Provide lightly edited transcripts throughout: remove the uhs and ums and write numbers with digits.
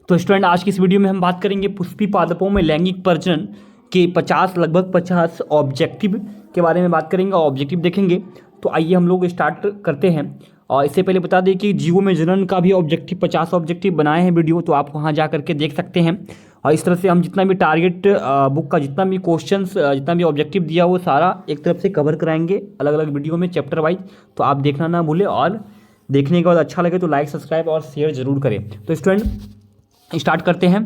तो स्टूडेंट आज की इस वीडियो में हम बात करेंगे पुष्पी पादपों में लैंगिक प्रजनन के 50 ऑब्जेक्टिव के बारे में बात करेंगे और ऑब्जेक्टिव देखेंगे। तो आइए हम लोग स्टार्ट करते हैं। और इससे पहले बता दें कि जीवों में जनन का भी ऑब्जेक्टिव 50 ऑब्जेक्टिव बनाए हैं वीडियो, तो आप वहाँ जा करके देख सकते हैं। और इस तरह से हम जितना भी टारगेट बुक का जितना भी क्वेश्चंस जितना भी ऑब्जेक्टिव दिया वो सारा एक तरफ से कवर कराएंगे अलग अलग वीडियो में चैप्टर वाइज। तो आप देखना ना भूलें और देखने के बाद अच्छा लगे तो लाइक सब्सक्राइब और शेयर जरूर करें। तो स्टूडेंट स्टार्ट करते हैं।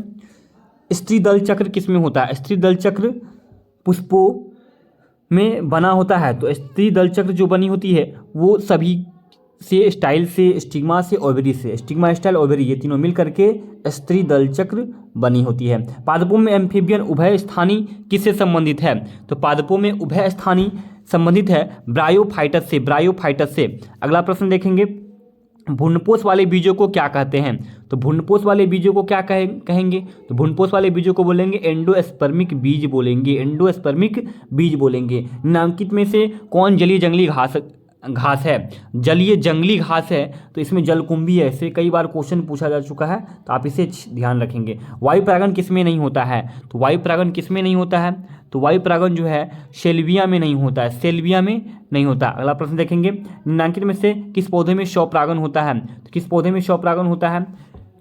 स्त्री दल चक्र किस में होता है? स्त्री दल चक्र पुष्पों में बना होता है। तो स्त्री दल चक्र जो बनी होती है वो सभी से स्टाइल से, स्टिग्मा से, ओवरी से, स्टिग्मा स्टाइल ओवरी ये तीनों मिल करके स्त्री दल चक्र बनी होती है। पादपों में एम्फीबियन उभय स्थानी किससे संबंधित है? तो पादपों में उभय स्थानी संबंधित है ब्रायोफाइटस से। ब्रायोफाइटस से। अगला प्रश्न देखेंगे, भ्रूणपोष वाले बीजों को क्या कहते हैं? तो भ्रूणपोष वाले बीजों को क्या कहेंगे? तो भ्रूणपोष वाले बीजों को बोलेंगे एंडोस्पर्मिक बीज बोलेंगे। एंडोस्पर्मिक बीज बोलेंगे। निम्नलिखित में से कौन जलीय जंगली घास है? जलीय जंगली घास है तो इसमें जलकुंभी है। इससे कई बार क्वेश्चन पूछा जा चुका है तो आप इसे ध्यान रखेंगे। वायु परागण किसमें नहीं होता है? तो वायु परागण किसमें नहीं होता है? तो वायु परागण जो है सेल्विया में नहीं होता है। सेल्विया में नहीं होता। अगला प्रश्न देखेंगे, निम्नलिखित में से किस पौधे में स्वपरागण होता है? तो किस पौधे में स्वपरागण होता है?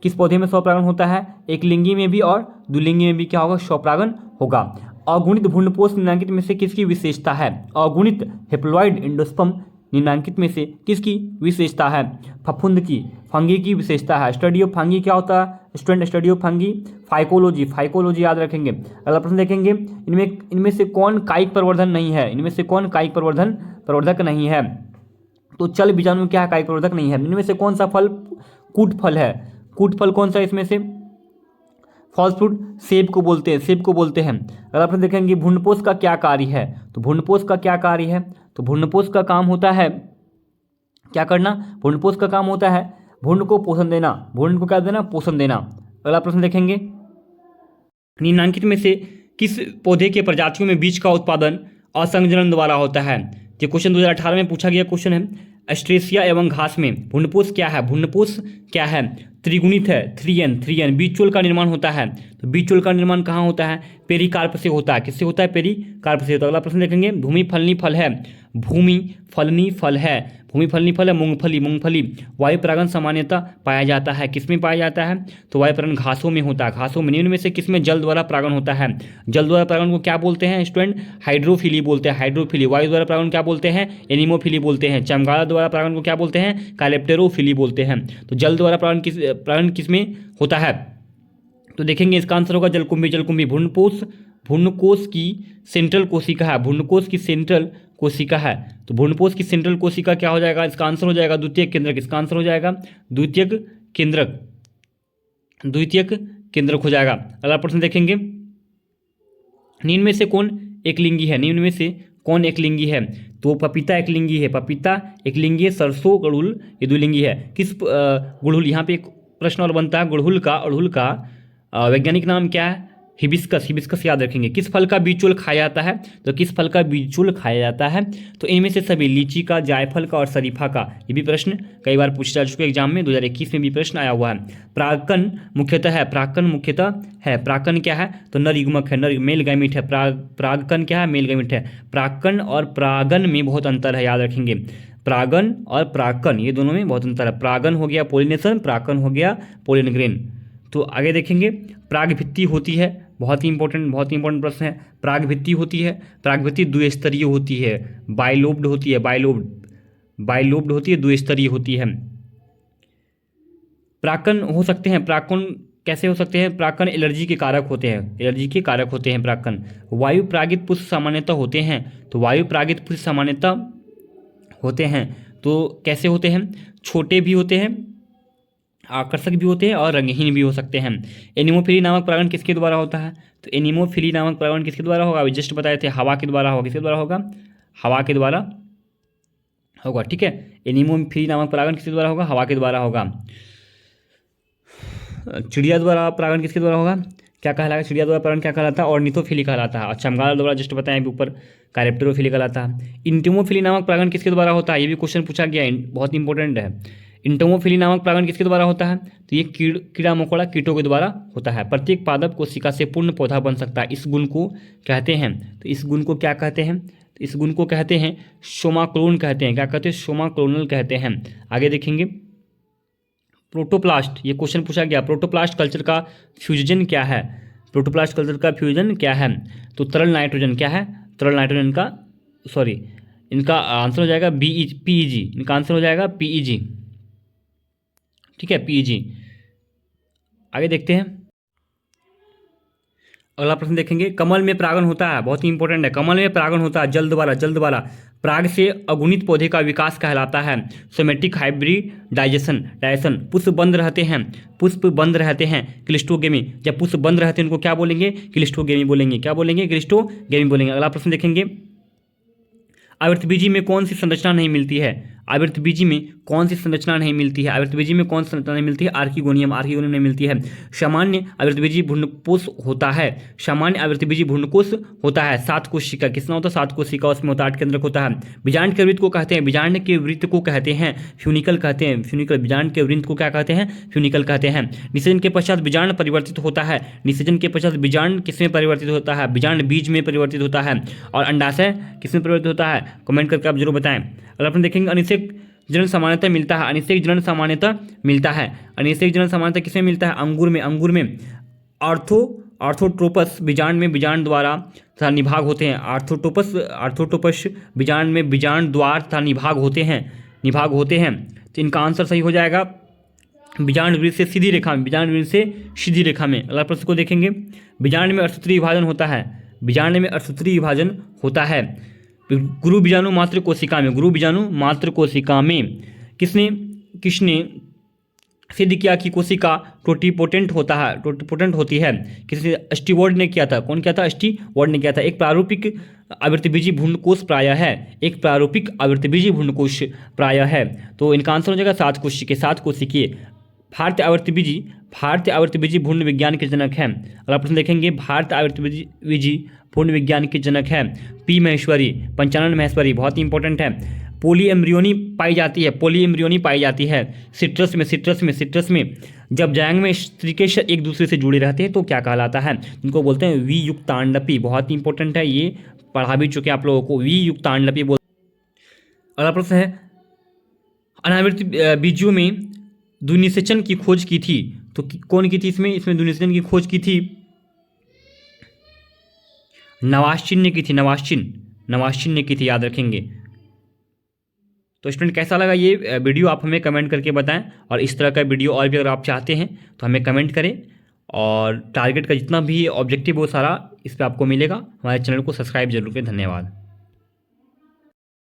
किस पौधे में स्वपरागण होता है? एक लिंगी में भी और द्विलिंगी में भी क्या होगा? स्वपरागण होगा। अगुणित भ्रूणपोष निम्नलिखित में से किसकी विशेषता है? अगुणित हेप्लॉइड एंडोस्पर्म निम्नलिखित में से किसकी विशेषता है? फफूंद की, फंगी की विशेषता है। स्टडी ऑफ फंगी क्या होता है student? Study of fungi phycology. Phycology याद रखेंगे। अगला प्रश्न देखेंगे, इनमें से कौन कायिक प्रवर्धन नहीं है? इनमें से कौन कायिक प्रवर्धक नहीं है? तो चल बीजाणु क्या है? कायिक प्रवर्धक नहीं है। इनमें से कौन सा फल कूट फल है? कूट फल कौन सा है इसमें से? फॉल्स फ्रूट सेब को बोलते हैं। सेब को बोलते हैं। अगर आप देखेंगे भ्रूणपोष का क्या कार्य है? तो भ्रूणपोष का क्या कार्य है? तो भ्रूणपोष का काम होता है क्या करना? भ्रूणपोष का काम होता है भ्रूण को पोषण देना। भ्रूण को क्या देना? पोषण देना। अगला प्रश्न देखेंगे, निम्नलिखित में से किस पौधे के प्रजातियों में बीज का उत्पादन असंजनन द्वारा होता है? ये क्वेश्चन 2018 में पूछा गया क्वेश्चन है। एस्ट्रेसिया एवं घास में भ्रूणपोष क्या है? भ्रूणपोष क्या है? त्रिगुणित है। 3N। बीजचोल का निर्माण होता है। तो बीजचोल का निर्माण कहाँ होता है? पेरिकार्प से होता है। किससे होता है? पेरिकार्प से होता है। अगला प्रश्न देखेंगे, भूमि फलनी फल है। भूमि फलनी फल है। भूमि फलनी फल है मूंगफली। वायु परागण सामान्यतः पाया जाता है। किसमें पाया जाता है? तो वायु परागण घासों में होता है। घासों में। निम्न में से किसमें जल द्वारा परागण होता है? जल द्वारा परागण को क्या बोलते हैं स्टूडेंट? हाइड्रोफिली बोलते हैं। हाइड्रोफिली। वायु द्वारा परागण क्या बोलते हैं? एनिमोफिली बोलते हैं। चमगादड़ द्वारा परागण को क्या बोलते हैं? कैलेप्टेरोफिली बोलते हैं। तो जल द्वारा परागण किसमें होता है? तो देखेंगे इसका आंसर होगा जलकुंभी। भ्रूणकोष की सेंट्रल कोशिका है। भ्रूणकोष की सेंट्रल कोशिका है। तो भ्रूणकोष की सेंट्रल कोशिका क्या हो जाएगा? इसका आंसर हो जाएगा द्वितीयक केंद्रक। इसका आंसर हो जाएगा द्वितीयक केंद्रक हो जाएगा। अगला प्रश्न देखेंगे, निम्न में से कौन एकलिंगी है? निम्न में से कौन एकलिंगी है? तो पपीता एकलिंगी है। पपीता एकलिंगी है। सरसों गुड़हल ये द्विलिंगी है। किस गुड़हल, यहाँ पे एक प्रश्न और बनता है, अड़हुल का वैज्ञानिक नाम क्या है? हिबिस्कस याद रखेंगे। किस फल का बीजचोल खाया जाता है? तो किस फल का बीजचोल खाया जाता है? तो इनमें से सभी लीची का, जायफल का और शरीफा का। ये भी प्रश्न कई बार पूछा जा चुका है एग्जाम में। 2021 में भी प्रश्न आया हुआ है। प्राक्कन मुख्यतः है। प्राक्कन क्या है? तो नर युग्मक है। नर मेल गैमीट है। प्रागकन क्या है? मेल गैमीट है। प्राक्कन और प्रागन में बहुत अंतर है, याद रखेंगे। प्रागन और प्राक्कन ये दोनों में बहुत अंतर है। प्रागन हो गया पोलिनेशन, प्राक्कन हो गया पोलिन ग्रेन। तो आगे देखेंगे, प्रागभित्ति होती है। बहुत ही इंपॉर्टेंट प्रश्न है। प्रागभित्ति होती है। प्रागभित्ति द्विस्तरीय होती है। बाइलोब्ड होती है। बाइलोब्ड होती है, द्विस्तरीय होती है। प्राक्कन हो सकते हैं। प्राक्कन कैसे हो सकते हैं? प्राक्कन एलर्जी के कारक होते हैं। प्राक्कन वायु प्रागित पुष्प सामान्यतः होते हैं। तो वायु प्रागित पुष्प सामान्यतः होते हैं। तो कैसे होते हैं? छोटे भी होते हैं, आकर्षक भी होते हैं और रंगहीन भी हो सकते हैं। एनिमोफिली नामक परागण किसके द्वारा होता है? तो एनिमोफिली नामक परागण किसके द्वारा होगा? अभी जस्ट बताए थे, हवा के द्वारा होगा। किसके द्वारा होगा? हवा के द्वारा होगा। ठीक है, एनिमोफिली नामक परागण किसके द्वारा होगा? हवा के द्वारा होगा। चिड़िया द्वारा परागण किसके द्वारा होगा? क्या कहलाएगा? चिड़िया द्वारा परागण क्या कहलाता है? ऑर्निथोफिली कहलाता है। अच्छा, चमगादड़ द्वारा जस्ट बताएं ऊपर कैलेप्टेरोफिली कहलाता है। इंटिमोफिली नामक परागण किसके द्वारा होता है? ये भी क्वेश्चन पूछा गया है, बहुत इंपॉर्टेंट है। इंटोमोफिली नामक परागण किसके द्वारा होता है? तो ये कीड़ा मकोड़ा कीटों के द्वारा होता है। प्रत्येक पादप कोशिका से पूर्ण पौधा बन सकता है, इस गुण को कहते हैं, तो इस गुण को क्या कहते हैं? तो इस गुण को कहते हैं सोमाक्लोन कहते हैं। क्या कहते हैं? सोमाक्लोनल कहते हैं। आगे देखेंगे प्रोटोप्लास्ट, ये क्वेश्चन पूछा गया, प्रोटोप्लास्ट कल्चर का फ्यूजन क्या है? प्रोटोप्लास्ट कल्चर का फ्यूजन क्या है? तो तरल नाइट्रोजन क्या है? तरल नाइट्रोजन का इनका आंसर हो जाएगा पीईजी, इनका आंसर हो जाएगा पीईजी। ठीक है, पीईजी। आगे देखते हैं, अगला प्रश्न देखेंगे। कमल में परागण होता है, बहुत ही इंपॉर्टेंट है। कमल में परागण होता है जल्द वाला पराग से अगुणित पौधे का विकास कहलाता है सोमेटिक हाइब्रिडाइजेशन। पुष्प बंद रहते हैं क्लिस्टोगेमी। जब पुष्प बंद रहते हैं उनको क्या बोलेंगे? क्लिस्टोगेमी बोलेंगे। क्या बोलेंगे? क्लिस्टोगेमी बोलेंगे। अगला प्रश्न देखेंगे, आवृतबीजी में कौन सी संरचना नहीं मिलती है? आवृतबीजी में कौन सी संरचना नहीं मिलती है? आवृतबीजी में कौन सी संरचना नहीं मिलती है? आर्किगोनियम नहीं मिलती है। सामान्य आवृतबीजी भ्रूणकोश होता है, सामान्य आवृतबीजी भ्रूणकोश होता है 7 कोशिका। कितना होता है? 7 कोशिका, उसमें होता है 8 केंद्रक होता है। बीजांड के वृत्त को कहते हैं, बीजांड के वृत्त को कहते हैं फ्यूनिकल कहते हैं, फ्यूनिकल। बीजांड के वृत्त को क्या कहते हैं? फ्यूनिकल कहते हैं। निषेचन के पश्चात बीजांड परिवर्तित होता है, निषेचन के पश्चात बीजांड किसमें परिवर्तित होता है? बीजांड बीज में परिवर्तित होता है। और अंडाशय किसमें परिवर्तित होता है? कमेंट करके आप जरूर बताएं। अगर अपन देखेंगे अनिषेक जनन सामान्यतः मिलता है, अनिषेक जनन सामान्यतः मिलता है। अनिषेक जनन सामान्यतः किसमें मिलता है? अंगूर में आर्थोट्रोपस बीजांड में बीजांड द्वारा तथा निभाग होते हैं। आर्थोट्रोपस बीजांड में बीजांड द्वार तथा निभाग होते हैं। तो इनका आंसर सही हो जाएगा बीजांड वृत्त से सीधी रेखा में, बीजांड वृत्त से सीधी रेखा में। अगला प्रश्न को देखेंगे, बीजांड में अर्धसूत्री विभाजन होता है, बीजांड में अर्धसूत्री विभाजन होता है गुरु बीजाणु मात्र कोशिका में, गुरु बीजाणु मात्र कोशिका में। किसने सिद्ध किया कि कोशिका टोटिपोटेंट होती है? किसने? स्टीवर्ड ने किया था। कौन किया था? स्टीवर्ड ने किया था। एक प्रारूपिक आवृतबीजी भ्रूणकोश प्राय है, एक प्रारूपिक आवृतबीजी भ्रूणकोश प्राय है। तो इनका आंसर हो जाएगा 7 कोशिकीय। भारतीय आवृतबीजी भ्रूण विज्ञान के जनक हैं। अगला प्रश्न देखेंगे, भारतीय आवृतबीजी भ्रूण विज्ञान के जनक हैं पी महेश्वरी, पंचानन महेश्वरी, बहुत ही इंपॉर्टेंट है। पोली एम्ब्रियोनी पाई जाती है सिट्रस में जब जायंग में स्त्रीकेश एक दूसरे से जुड़े रहते हैं तो क्या कहलाता है? इनको बोलते हैं वियुक्तांडपी, बहुत ही इंपॉर्टेंट है, ये पढ़ा भी चुके आप लोगों को, वियुक्तांडपी बोलते। अगला प्रश्न है, अनावृत बीजों में द्विनिषेचन की खोज की थी, तो कौन की थी? इसमें द्विनिषेचन की खोज की थी नवाश्चिन ने की थी, याद रखेंगे। तो स्टूडेंट कैसा लगा ये वीडियो आप हमें कमेंट करके बताएं, और इस तरह का वीडियो और भी अगर आप चाहते हैं तो हमें कमेंट करें, और टारगेट का जितना भी ऑब्जेक्टिव वो सारा इस पर आपको मिलेगा। हमारे चैनल को सब्सक्राइब जरूर करें। धन्यवाद।